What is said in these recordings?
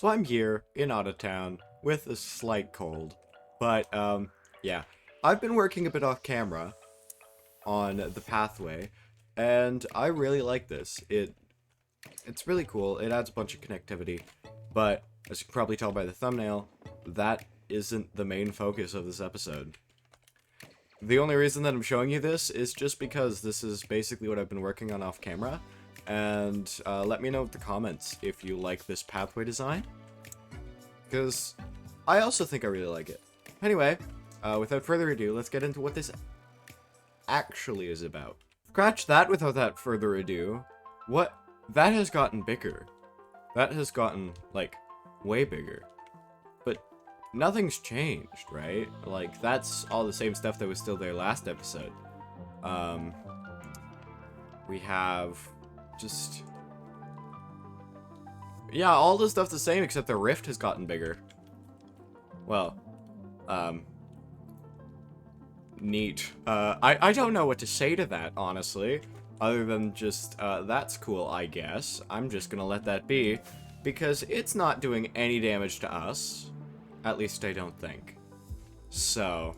So I'm here in Ottotown with a slight cold, but yeah. I've been working a bit off camera on the pathway, and I really like this. It's really cool. It adds a bunch of connectivity, but as you can probably tell by the thumbnail, that isn't the main focus of this episode. The only reason that I'm showing you this is just because this is basically what I've been working on off camera, and let me know in the comments if you like this pathway design, because I also think I really like it. Anyway, without further ado, let's get into what this actually is about. Scratch that without that further ado. What? That has gotten bigger. That has gotten, like, way bigger. But nothing's changed, right? Like, that's all the same stuff that was still there last episode. We have just... yeah, all the stuff the same except the rift has gotten bigger. Well, neat. I don't know what to say to that, honestly. Other than just, that's cool, I guess. I'm just gonna let that be, because it's not doing any damage to us. At least I don't think. So...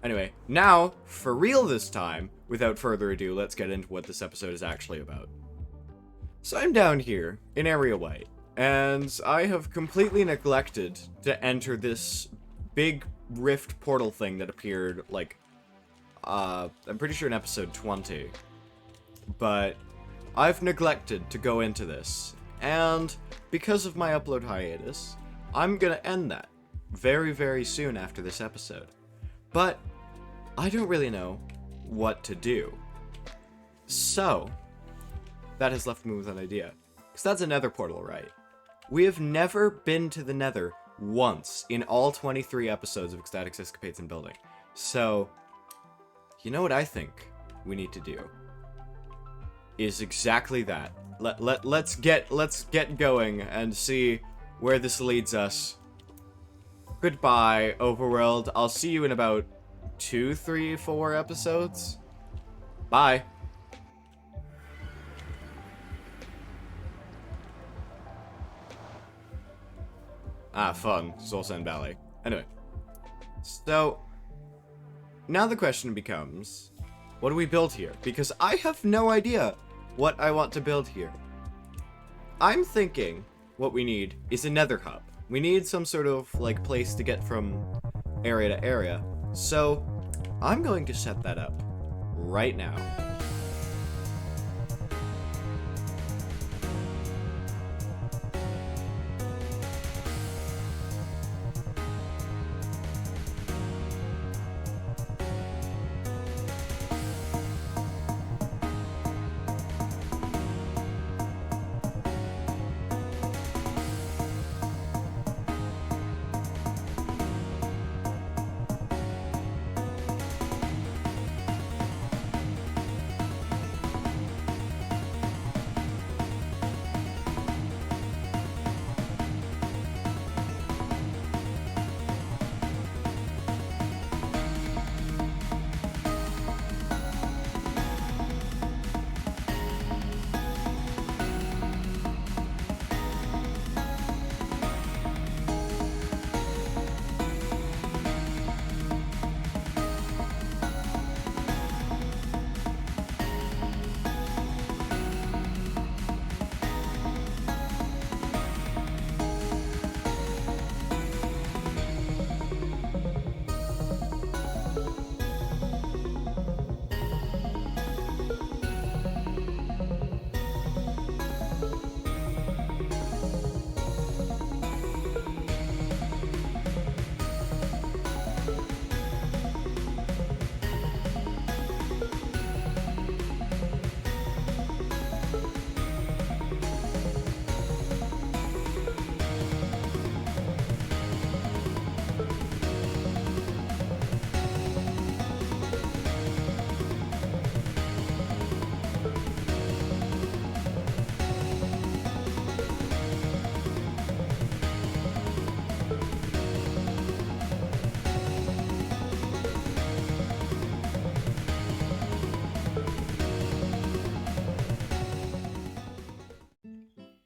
anyway, now, for real this time, without further ado, let's get into what this episode is actually about. So I'm down here, in Area White, and I have completely neglected to enter this big rift portal thing that appeared, like, I'm pretty sure in episode 20. But I've neglected to go into this, and because of my upload hiatus, I'm gonna end that very, very soon after this episode. But I don't really know what to do. So, that has left me with an idea. Because that's a nether portal, right? We have never been to the nether once in all 23 episodes of xStatic's, Escapades, and Building. So, you know what I think we need to do? Is exactly that. Let's get going and see where this leads us. Goodbye, overworld. I'll see you in about 2, 3, 4 episodes. Bye. Ah, fun. Soul Sand Ballet. Anyway. So, now the question becomes, what do we build here? Because I have no idea what I want to build here. I'm thinking what we need is a nether hub. We need some sort of, like, place to get from area to area. So, I'm going to set that up right now.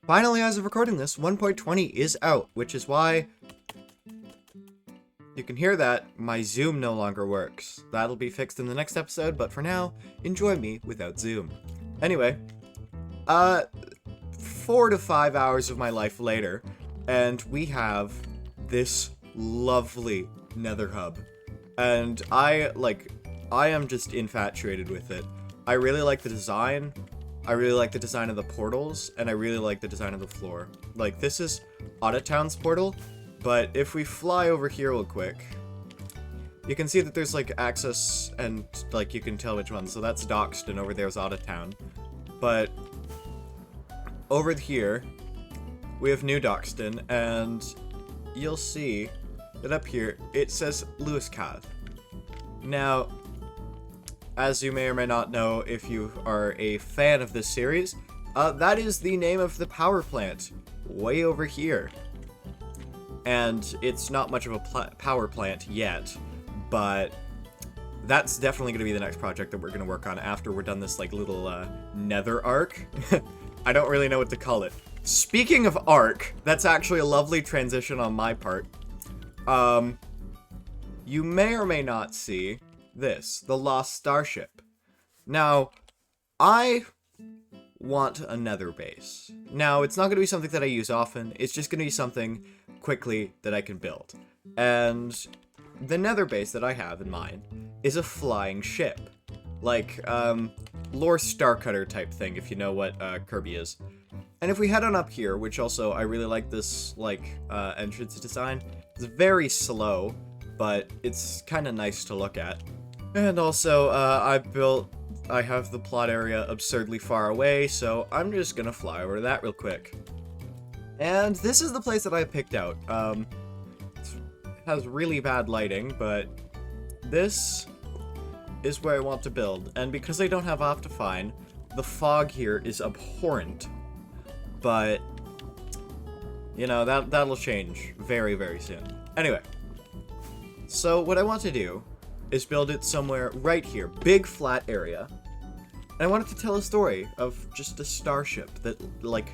finally, as of recording this, 1.20 is out, which is why you can hear that my Zoom no longer works. That'll be fixed in the next episode, but for now, enjoy me without Zoom. Anyway, 4 to 5 hours of my life later, and we have this lovely nether hub. And I am just infatuated with it. I really like the design. I really like the design of the portals, and I really like the design of the floor. Like, this is Auditown's portal, but if we fly over here real quick, you can see that there's, like, access, and, like, you can tell which one. So that's Doxed, and over there's Auditown. But over here, we have New Doxton, and you'll see that up here, it says Lewiscad. Now, as you may or may not know if you are a fan of this series, that is the name of the power plant way over here. And it's not much of a power plant yet, but that's definitely going to be the next project that we're going to work on after we're done this, like, little nether arc. I don't really know what to call it. Speaking of arc, that's actually a lovely transition on my part. You may or may not see this, the Lost Starship. Now, I want a nether base. Now, it's not going to be something that I use often, it's just going to be something quickly that I can build. And the nether base that I have in mind is a flying ship. Like, Lore Starcutter type thing, if you know what Kirby is. And if we head on up here, which also, I really like this, like, entrance design. It's very slow, but it's kind of nice to look at. And also, I have the plot area absurdly far away, so I'm just gonna fly over to that real quick. And this is the place that I picked out. It has really bad lighting, but this is where I want to build. And because I don't have Optifine, the fog here is abhorrent. But, you know, that'll change very, very soon. Anyway, so what I want to do is build it somewhere right here, big flat area. And I wanted to tell a story of just a starship that, like,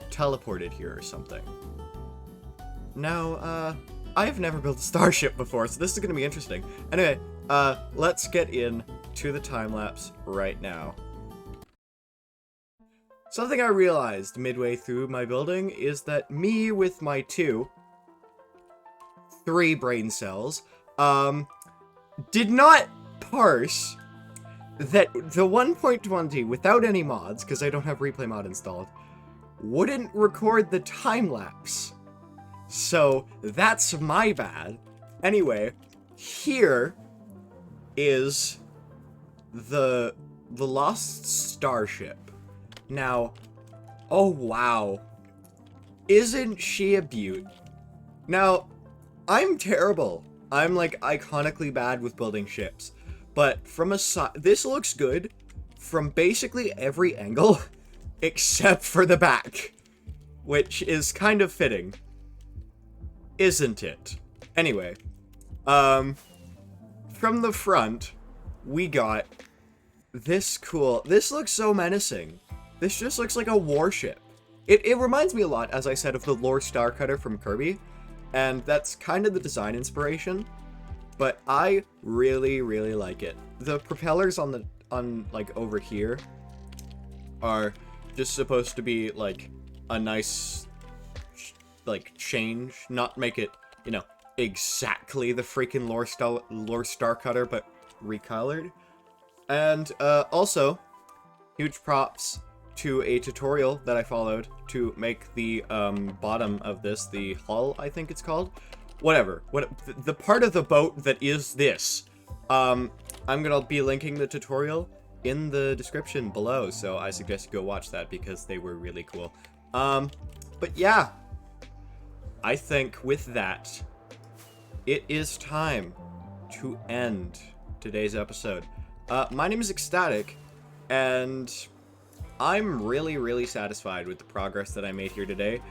teleported here or something. Now, I've never built a starship before, so this is gonna be interesting. Anyway, let's get in to the time-lapse right now. Something I realized midway through my building is that me with my 3 brain cells, did not parse that the 1.20 without any mods, because I don't have replay mod installed, wouldn't record the time-lapse. So that's my bad. Anyway, here is the Lost Starship. Now, oh wow, isn't she a beaut? Now, I'm terrible. I'm, like, iconically bad with building ships. But from a side, this looks good from basically every angle except for the back, which is kind of fitting, isn't it? Anyway, from the front, we got this cool, this looks so menacing. This just looks like a warship. It reminds me a lot, as I said, of the Lore Starcutter from Kirby, and that's kind of the design inspiration, but I really, really like it. The propellers on like over here are just supposed to be like a nice like change, not make it, you know, exactly the freaking Lore Starcutter, but recolored. And also, huge props to a tutorial that I followed to make the bottom of this, the hull, I think it's called. Whatever. The part of the boat that is this. I'm gonna be linking the tutorial in the description below, so I suggest you go watch that because they were really cool. But yeah, I think with that, it is time to end today's episode. My name is xStatic, and I'm really, really satisfied with the progress that I made here today.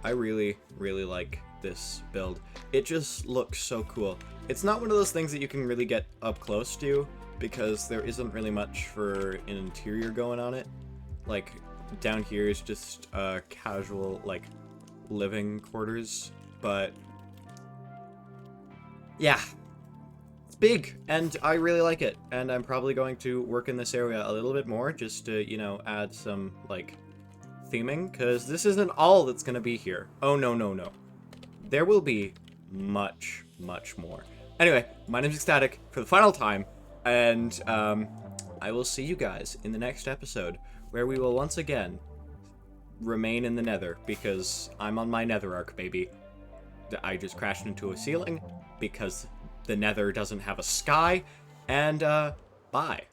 I really, really like this build. It just looks so cool. It's not one of those things that you can really get up close to, because there isn't really much for an interior going on it. Like, down here is just casual, like, living quarters, but yeah, it's big, and I really like it, and I'm probably going to work in this area a little bit more, just to, you know, add some, like, theming, because this isn't all that's going to be here. Oh, no, no, no. There will be much, much more. Anyway, my name's xStatic for the final time, and I will see you guys in the next episode, where we will once again remain in the nether, because I'm on my nether arc, baby. I just crashed into a ceiling, because the nether doesn't have a sky, and bye.